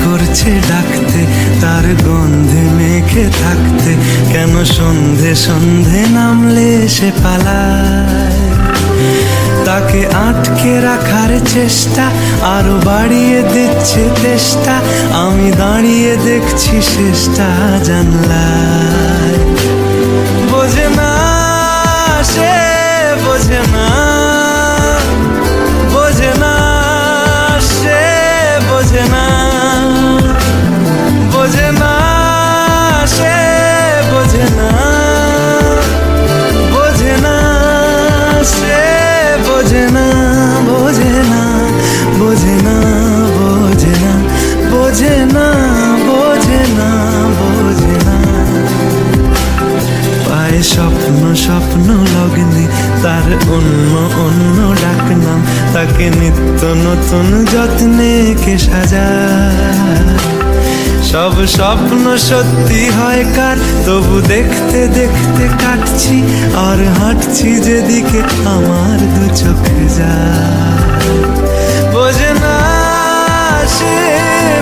করছে ডাকতে, তার গন্ধে মেখে থাকতে, কেন সন্ধে সন্ধে নামলে সে পালায়। তাকে আটকে রাখার চেষ্টা আরো বাড়িয়ে দিচ্ছে তেষ্টা, আমি দাঁড়িয়ে দেখছি শেষটা জানলায়। বোঝে না সে, বোঝে না, বোঝে না সে, বোঝে না, বোঝে না সে, বোঝে না, বোঝে না সে, বোঝে না, বোঝে না, বোঝে না, বোঝে না, বোঝে না, বোঝে না, বোঝে না। পায়ে স্বপ্ন স্বপ্ন লগ্নে তার অন্য অন্য ডাকনাম, তাকে নিত্য নতুন যত্নে কে সাজায়। সব স্বপ্ন সত্যি হয় কার, তবু দেখতে দেখতে কাটছি আর হাঁটছি যেদিকে আমার দু চোখ যায়। বোঝে না সে,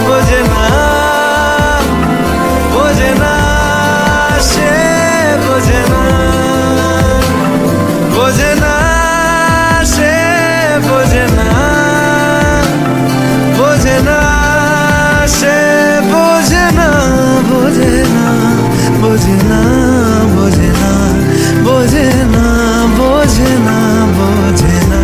বোঝে না, বোঝে না সে, বোঝে না, বোঝে না সে, বোঝে না, বোঝে না সে, বোঝে না, বোঝে না, বোঝে না, বোঝে না, বোঝে না, বোঝে না, বোঝে না।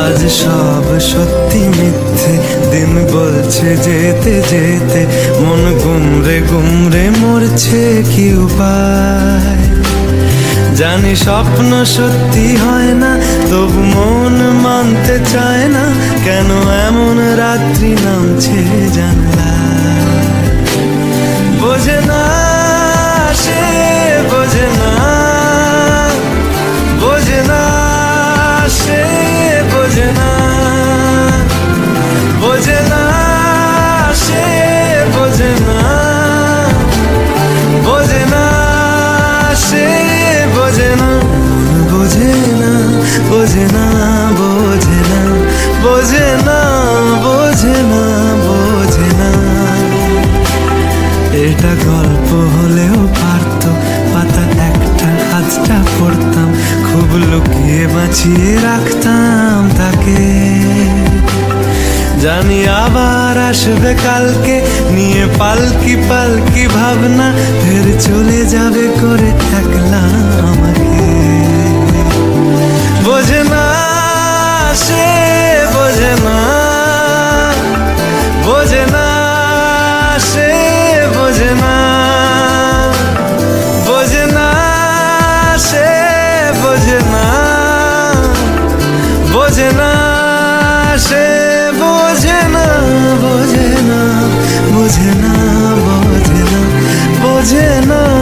আজ সব সত্যি মিথ্যে, দিন বলছে যেতে যেতে, মন গুমরে গুমরে মরছে কি উপায়। জানি স্বপ্ন সত্যি হয় না, তবু মন মানতে চায় না, কেন এমন রাত্রি নামছে জানলায়। বোঝে না সে, বোঝে না, বোঝে না সে, বোঝে না, বোঝে না সে, বোঝে না, বোঝে না সে, বোঝে না, বোঝে না, বোঝে না, বোঝে না, বোঝে না, বোঝে না, বোঝে না। এটা গল্প হলেও পারত, পাতা একটা হাতটা পড়তাম, খুব লুকিয়ে বাঁচিয়ে রাখতাম তাকে। জানি আবার আসবে কালকে, নিয়ে পালকি পালকি ভাবনা, ফের চলে যাবে করে একলা আমাকে। বোঝে না সে, বোঝে না, বোঝে না, সে বোঝে না, বোঝে না, বোঝে না, বোঝে না, বোঝে না।